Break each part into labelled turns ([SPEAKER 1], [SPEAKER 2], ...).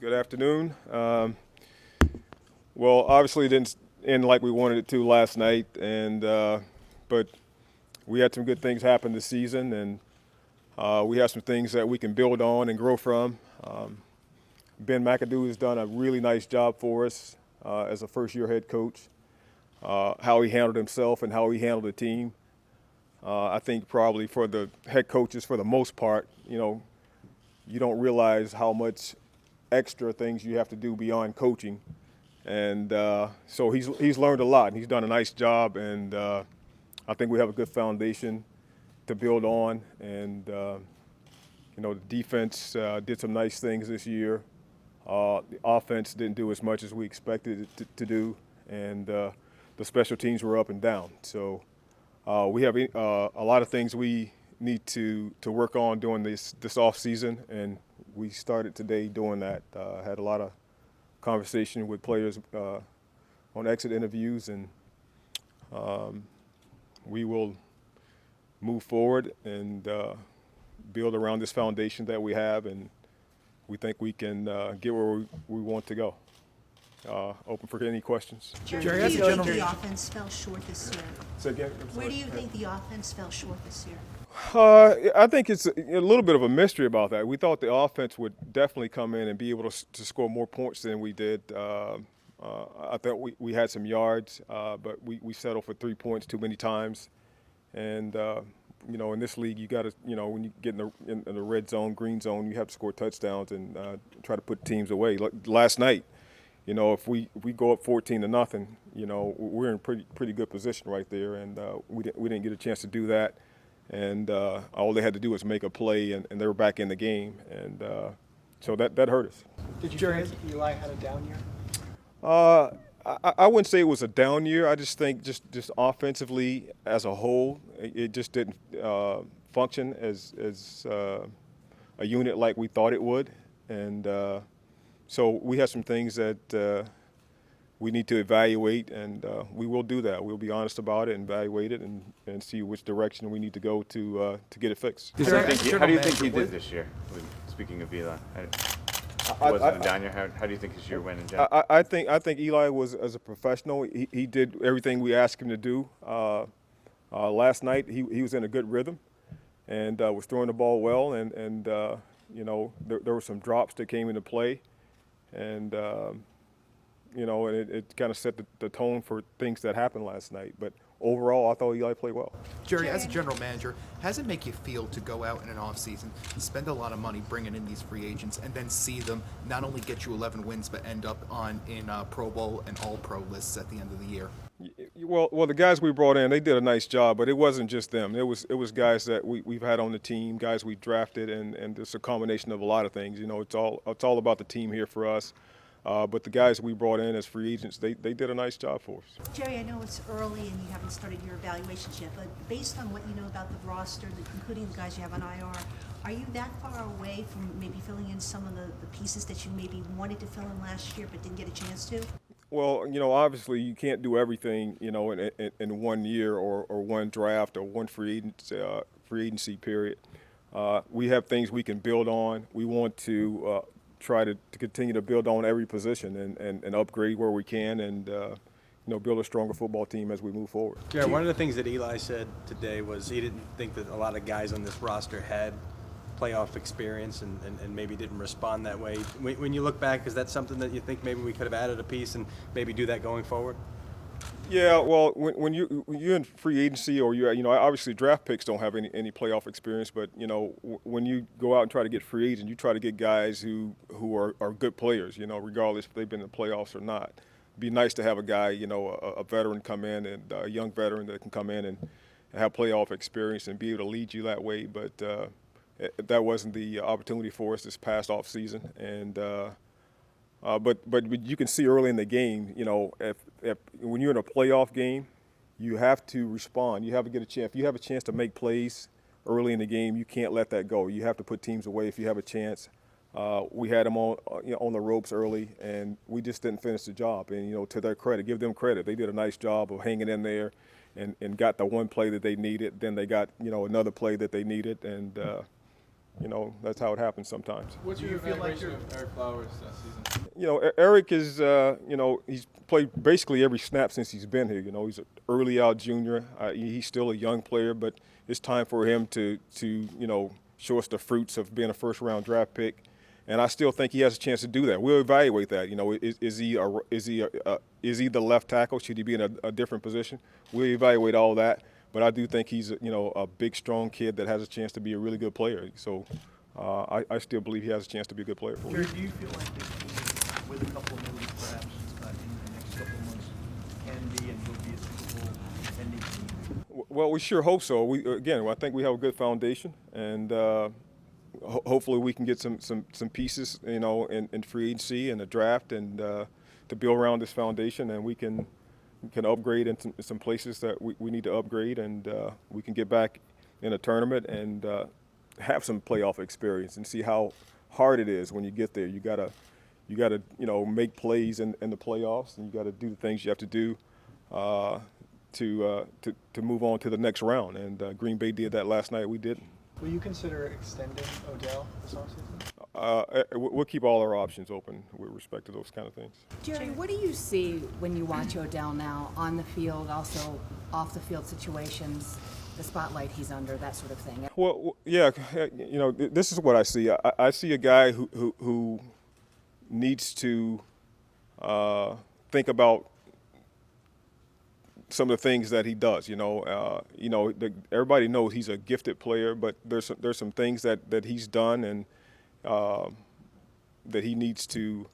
[SPEAKER 1] Good afternoon. Well, obviously it didn't end like we wanted it to last night, and but we had some good things happen this season, and we have some things that we can build on and grow from. Ben McAdoo has done a really nice job for us as a first-year head coach. How he handled himself and how he handled the team. I think probably for the head coaches, for the most part, you don't realize how much extra things you have to do beyond coaching, and so he's learned a lot. And he's done a nice job, and I think we have a good foundation to build on. And the defense did some nice things this year. The offense didn't do as much as we expected it to do, and the special teams were up and down. So we have a lot of things we need to work on during this off season, and we started today doing that. Had a lot of conversation with players on exit interviews, and we will move forward and build around this foundation that we have, and we think we can get where we want to go. Open for any questions.
[SPEAKER 2] Jerry, where do you think the offense fell short this year?
[SPEAKER 1] Say again?
[SPEAKER 2] Where do you think the offense fell short this year?
[SPEAKER 1] I think it's a little bit of a mystery about that. We thought the offense would definitely come in and be able to score more points than we did. I thought we had some yards, but we settled for 3 points too many times. And in this league, you got to, when you get in the red zone, green zone, you have to score touchdowns and try to put teams away. Like last night, if we go up 14-0, we're in pretty good position right there, and we didn't get a chance to do that. And all they had to do was make a play, and they were back in the game, and so that hurt us.
[SPEAKER 3] Did you feel Eli had a down year?
[SPEAKER 1] I wouldn't say it was a down year. I just think just offensively as a whole, it just didn't function as a unit like we thought it would, and so we have some things that we need to evaluate, and we will do that. We'll be honest about it and evaluate it and see which direction we need to go to get it fixed.
[SPEAKER 4] How do you think he did this year? Speaking of Eli, wasn't a down year. How do you think his year went in general?
[SPEAKER 1] I think Eli was, as a professional, he did everything we asked him to do. Last night he was in a good rhythm and was throwing the ball well, and there were some drops that came into play, and it kind of set the tone for things that happened last night. But overall, I thought Eli played well.
[SPEAKER 3] Jerry, as a general manager, how does it make you feel to go out in an offseason, spend a lot of money bringing in these free agents, and then see them not only get you 11 wins, but end up in Pro Bowl and All-Pro lists at the end of the year?
[SPEAKER 1] Well, the guys we brought in, they did a nice job, but it wasn't just them. It was guys that we've had on the team, guys we drafted, and it's a combination of a lot of things. It's all about the team here for us. But the guys we brought in as free agents, they did a nice job for us.
[SPEAKER 2] Jerry, I know it's early and you haven't started your evaluations yet, but based on what you know about the roster, including the guys you have on IR, are you that far away from maybe filling in some of the pieces that you maybe wanted to fill in last year but didn't get a chance to?
[SPEAKER 1] Well, obviously you can't do everything, in 1 year or one draft or one free agency period. We have things we can build on. We want to try to continue to build on every position and upgrade where we can, and build a stronger football team as we move forward.
[SPEAKER 5] Yeah, one of the things that Eli said today was he didn't think that a lot of guys on this roster had playoff experience and maybe didn't respond that way. When you look back, is that something that you think maybe we could have added a piece and maybe do that going forward?
[SPEAKER 1] Yeah, well, when you're in free agency, or obviously draft picks don't have any playoff experience, but when you go out and try to get free agents, you try to get guys who are good players, regardless if they've been in the playoffs or not. It'd be nice to have a guy, a veteran come in, and a young veteran that can come in and have playoff experience and be able to lead you that way. But that wasn't the opportunity for us this past off season, and. But you can see early in the game, if when you're in a playoff game, you have to respond. You have to get a chance. If you have a chance to make plays early in the game, you can't let that go. You have to put teams away if you have a chance. We had them on the ropes early, and we just didn't finish the job. And to their credit, give them credit. They did a nice job of hanging in there, and got the one play that they needed. Then they got another play that they needed, and that's how it happens sometimes.
[SPEAKER 6] What's your evaluation of Eric Flowers this season?
[SPEAKER 1] Eric is, he's played basically every snap since he's been here. He's an early out junior. He's still a young player, but it's time for him to show us the fruits of being a first-round draft pick. And I still think he has a chance to do that. We'll evaluate that. Is he the left tackle? Should he be in a different position? We'll evaluate all that. But I do think he's a big, strong kid that has a chance to be a really good player. So I still believe he has a chance to be a good player for us.
[SPEAKER 7] Jerry, do you feel like this team, with a couple of moves perhaps in the next couple of months, can be and will be a Super Bowl contending team?
[SPEAKER 1] Well, we sure hope so. I think we have a good foundation, and hopefully we can get some pieces, in free agency and the draft, and to build around this foundation, and we can upgrade in some places that we need to upgrade, and we can get back in a tournament and have some playoff experience and see how hard it is when you get there. You gotta make plays in the playoffs, and you gotta do the things you have to do to move on to the next round. And Green Bay did that last night. We didn't.
[SPEAKER 8] Will you consider extending Odell this offseason?
[SPEAKER 1] We'll keep all our options open with respect to those kind of things.
[SPEAKER 9] Jerry, what do you see when you watch Odell now on the field, also off the field situations, the spotlight he's under, that sort of thing?
[SPEAKER 1] Well, yeah, this is what I see. I see a guy who needs to think about some of the things that he does. Everybody knows he's a gifted player, but there's some things that he's done and that he needs to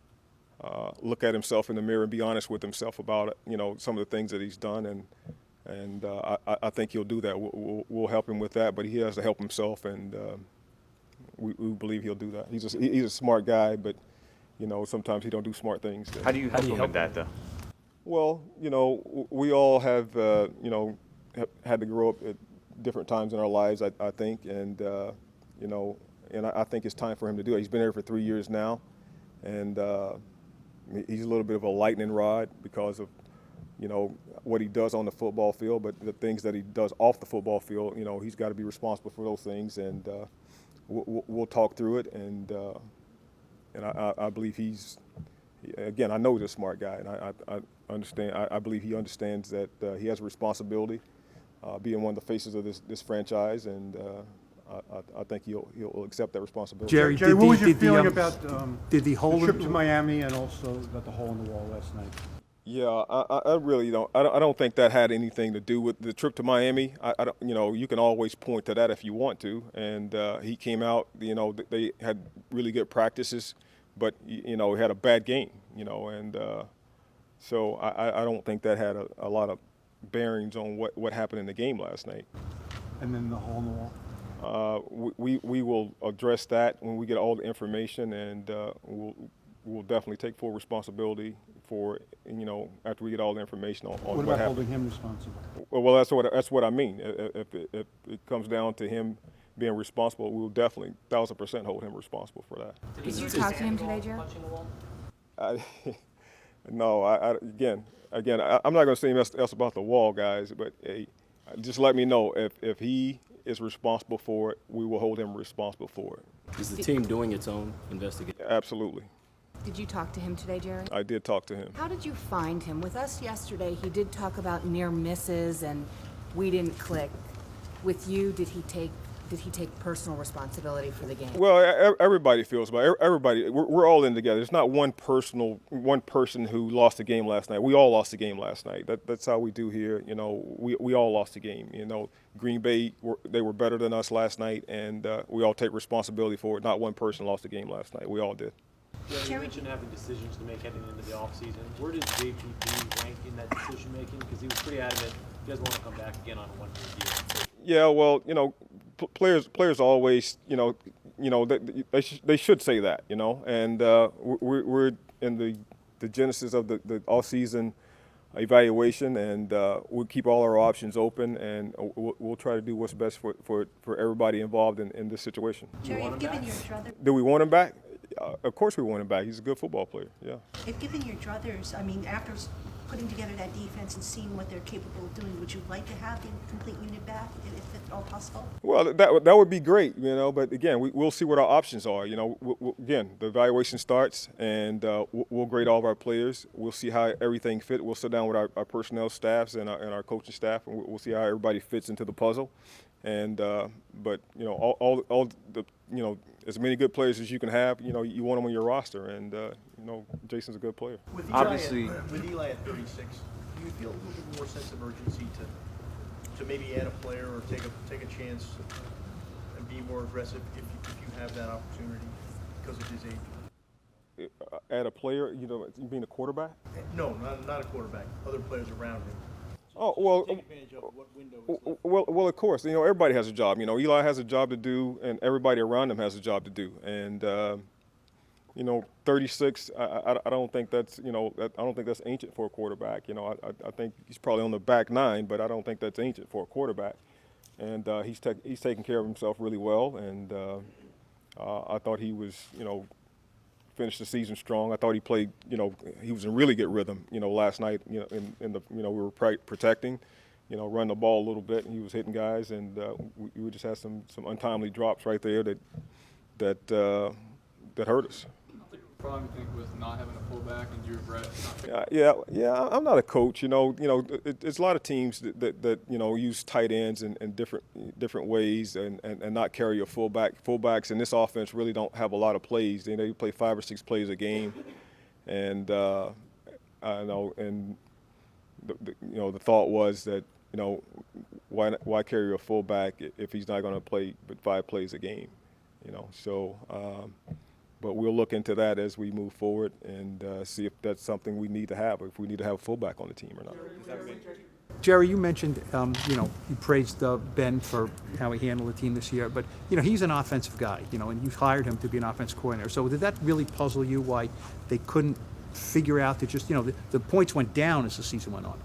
[SPEAKER 1] look at himself in the mirror and be honest with himself about it. Some of the things that he's done, and I think he'll do that. We'll help him with that, but he has to help himself, and we believe he'll do that. He's a smart guy, but sometimes he don't do smart things.
[SPEAKER 4] How do you help him with that, though?
[SPEAKER 1] Well, we all have had to grow up at different times in our lives, I think, and and I think it's time for him to do it. He's been here for 3 years now, and he's a little bit of a lightning rod because of what he does on the football field, but the things that he does off the football field, he's got to be responsible for those things, and we'll talk through it, and I believe he's. Again, I know he's a smart guy, and I understand. I believe he understands that he has a responsibility, being one of the faces of this franchise, and I think he'll accept that responsibility.
[SPEAKER 10] Jerry,
[SPEAKER 11] what was your feeling about
[SPEAKER 10] did the
[SPEAKER 11] trip to Miami and also about the hole in the wall last night?
[SPEAKER 1] Yeah, I really don't. I don't think that had anything to do with the trip to Miami. I don't. You can always point to that if you want to. And he came out. They had really good practices, but he had a bad game. And so I don't think that had a lot of bearings on what happened in the game last night.
[SPEAKER 11] And then the hole in the wall?
[SPEAKER 1] We will address that when we get all the information, and we'll definitely take full responsibility for after we get all the information on what happened.
[SPEAKER 11] What about holding him responsible?
[SPEAKER 1] Well, that's what I mean. If it comes down to him being responsible, we will definitely 1,000% hold him responsible for that.
[SPEAKER 9] Did you talk to him today, Jerry?
[SPEAKER 1] No, again, I'm not going to say anything else about the wall, guys, but hey, just let me know if he is responsible for it, we will hold him responsible for it.
[SPEAKER 12] Is the team doing its own investigation?
[SPEAKER 1] Absolutely.
[SPEAKER 9] Did you talk to him today, Jerry?
[SPEAKER 1] I did talk to him.
[SPEAKER 9] How did you find him? With us yesterday, he did talk about near misses and we didn't click. With you, did he take personal responsibility for the game?
[SPEAKER 1] Well, everybody feels about it. Everybody. We're all in together. It's not one person who lost the game last night. We all lost the game last night. That's how we do here. We all lost the game. Green Bay, they were better than us last night, and we all take responsibility for it. Not one person lost the game last night. We all did.
[SPEAKER 8] Yeah, you mentioned having decisions to make heading into the offseason. Where does JPP rank in that decision making? Because he was pretty adamant he doesn't want to come back again on a one-year deal.
[SPEAKER 1] Yeah, well, players always, they should say that, and we're in the genesis of the all-season evaluation, and we'll keep all our options open, and we'll try to do what's best for everybody involved in this situation.
[SPEAKER 2] Jerry, if given your druthers,
[SPEAKER 1] Do we want him back? Of course we want him back. He's a good football player, yeah.
[SPEAKER 2] if given your druthers, after putting together that defense and seeing what they're capable of doing, would you like to have the complete unit back, if at all possible?
[SPEAKER 1] Well, that would be great, but again, we'll see what our options are. Again, the evaluation starts, and we'll grade all of our players. We'll see how everything fit. We'll sit down with our personnel staffs and our coaching staff, and we'll see how everybody fits into the puzzle. And but all the as many good players as you can have, you want them on your roster, and Jason's a good player.
[SPEAKER 7] With
[SPEAKER 4] Obviously-
[SPEAKER 7] Eli at 36, do you feel a little bit more sense of urgency to maybe add a player or take a chance and be more aggressive if you have that opportunity because of his age?
[SPEAKER 1] Add a player, you mean a quarterback?
[SPEAKER 7] No, not a quarterback. Other players around him.
[SPEAKER 1] Oh, well,
[SPEAKER 7] Take advantage of what window is left.
[SPEAKER 1] well, of course. Everybody has a job. Eli has a job to do, and everybody around him has a job to do. And 36. I don't think that's I don't think that's ancient for a quarterback. I think he's probably on the back nine, but I don't think that's ancient for a quarterback. And he's taking care of himself really well. And I thought he was finished the season strong. I thought he played, he was in really good rhythm, last night, in the, we were protecting, run the ball a little bit, and he was hitting guys, and we just had some untimely drops right there that hurt us.
[SPEAKER 6] Probably think with not having a fullback and you regret not
[SPEAKER 1] Yeah. I'm not a coach. It's a lot of teams that use tight ends in different ways and not carry a fullback. Fullbacks in this offense really don't have a lot of plays. They play 5 or 6 plays a game, and I know. And the thought was that why carry a fullback if he's not going to play but 5 plays a game, So. But we'll look into that as we move forward and see if that's something we need to have, or if we need to have a fullback on the team or not.
[SPEAKER 11] Jerry, you mentioned, you praised Ben for how he handled the team this year, but, he's an offensive guy, and you hired him to be an offensive coordinator. So did that really puzzle you why they couldn't figure out that just, the points went down as the season went on?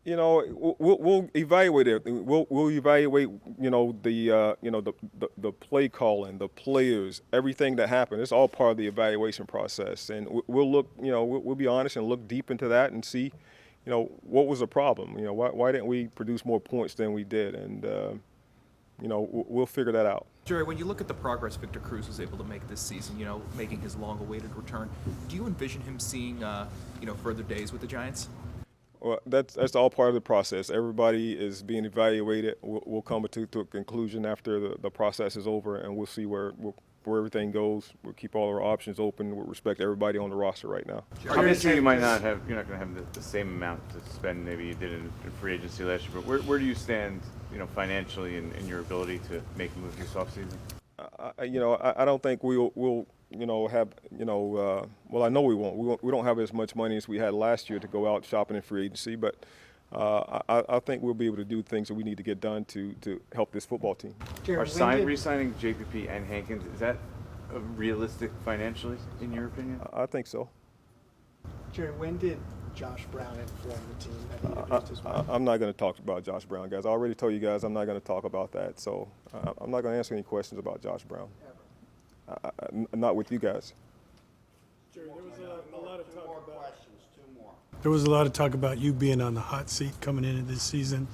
[SPEAKER 1] We'll evaluate it. We'll evaluate, the play calling, the players, everything that happened. It's all part of the evaluation process, and we'll look. We'll be honest and look deep into that and see, what was the problem. Why didn't we produce more points than we did, and we'll figure that out.
[SPEAKER 3] Jerry, when you look at the progress Victor Cruz was able to make this season, making his long-awaited return, do you envision him seeing, further days with the Giants?
[SPEAKER 1] Well, that's all part of the process. Everybody is being evaluated. We'll come to a conclusion after the process is over, and we'll see where everything goes. We'll keep all our options open. We'll respect everybody on the roster right now.
[SPEAKER 4] Obviously, you're not going to have the same amount to spend maybe you did in free agency last year. But where do you stand, financially in your ability to make moves this offseason?
[SPEAKER 1] I don't think we'll have, well, I know we won't. We don't have as much money as we had last year to go out shopping in free agency, but I think we'll be able to do things that we need to get done to help this football team.
[SPEAKER 4] Are re-signing JPP and Hankins, is that realistic financially, in your opinion?
[SPEAKER 1] I think so.
[SPEAKER 10] Jerry, when did Josh Brown inform the team that he had reached his mind?
[SPEAKER 1] I'm not going to talk about Josh Brown, guys. I already told you guys I'm not going to talk about that, so I'm not going to answer any questions about Josh Brown. Not with you guys.
[SPEAKER 13] Jerry, there was a lot of talk about There was a lot of talk about you being on the hot seat coming into this season.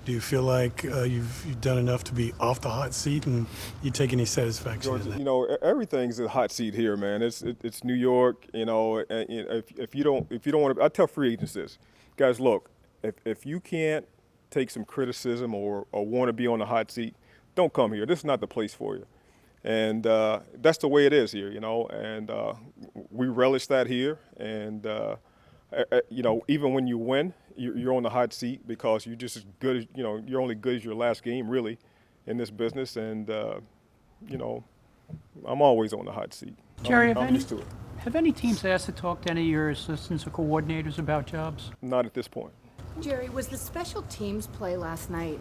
[SPEAKER 13] Do you feel like you've done enough to be off the hot seat, and you take any satisfaction in that?
[SPEAKER 1] Everything's a hot seat here, man. It's New York. And if you don't want to, I tell free agents this, guys. Look, if you can't take some criticism or want to be on the hot seat, don't come here. This is not the place for you. And that's the way it is here, and we relish that here. And, even when you win, you're on the hot seat because you're just as good as, you're only good as your last game, really, in this business. And, I'm always on the hot seat.
[SPEAKER 14] Jerry,
[SPEAKER 1] I'm used to it.
[SPEAKER 14] have any teams asked to talk to any of your assistants or coordinators about jobs?
[SPEAKER 1] Not at this point.
[SPEAKER 9] Jerry, was the special teams play last night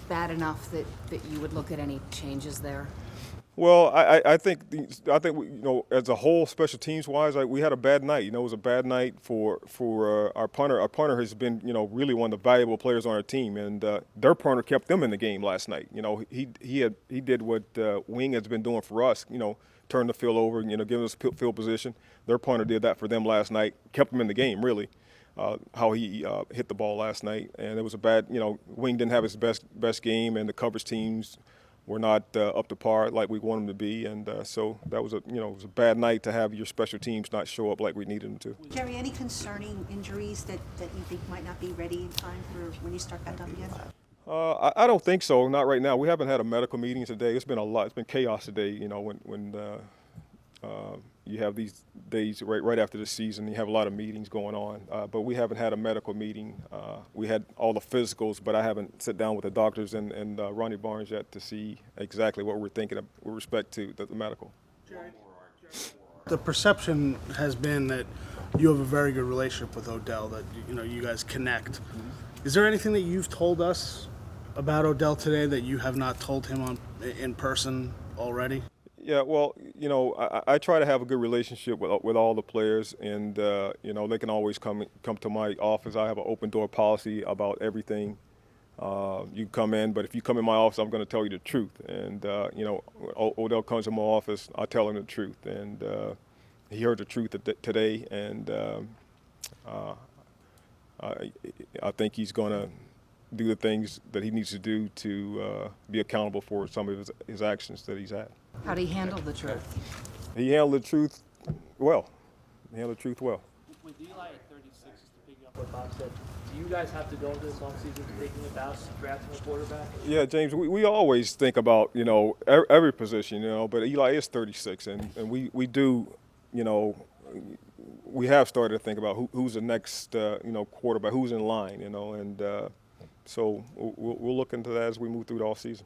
[SPEAKER 9] bad enough that you would look at any changes there?
[SPEAKER 1] Well, I think we, as a whole, special teams wise, we had a bad night. It was a bad night for our punter. Our punter has been, really one of the valuable players on our team, and their punter kept them in the game last night. He did what Wing has been doing for us, turned the field over, giving us field position. Their punter did that for them last night, kept them in the game, really, how he hit the ball last night. And it was a bad, Wing didn't have his best game, and the coverage teams were not up to par like we want them to be. And so that was it was a bad night to have your special teams not show up like we needed them to.
[SPEAKER 2] Jerry, any concerning injuries that you think might not be ready in time for when you start back up again?
[SPEAKER 1] I don't think so. Not right now. We haven't had a medical meeting today. It's been a lot. It's been chaos today. When you have these days right after the season, you have a lot of meetings going on. But we haven't had a medical meeting. We had all the physicals, but I haven't sat down with the doctors and Ronnie Barnes yet to see exactly what we're thinking of with respect to the medical.
[SPEAKER 15] The perception has been that you have a very good relationship with Odell, that you guys connect. Is there anything that you've told us about Odell today that you have not told him in person already?
[SPEAKER 1] Yeah, well, I try to have a good relationship with all the players, and they can always come to my office. I have an open door policy about everything. You come in, but if you come in my office, I'm going to tell you the truth. And Odell comes to my office, I tell him the truth, and he heard the truth today, and I think he's going to do the things that he needs to do to be accountable for some of his actions that he's had.
[SPEAKER 9] How do you handle the truth?
[SPEAKER 1] He handled the truth well.
[SPEAKER 8] With Eli at 36, just to piggyback what Bob said, do you guys have to go into this offseason thinking about drafting a quarterback?
[SPEAKER 1] Yeah, James, we always think about, every position, but Eli is 36, and we do, we have started to think about who's the next, quarterback, who's in line, and so we'll look into that as we move through the offseason.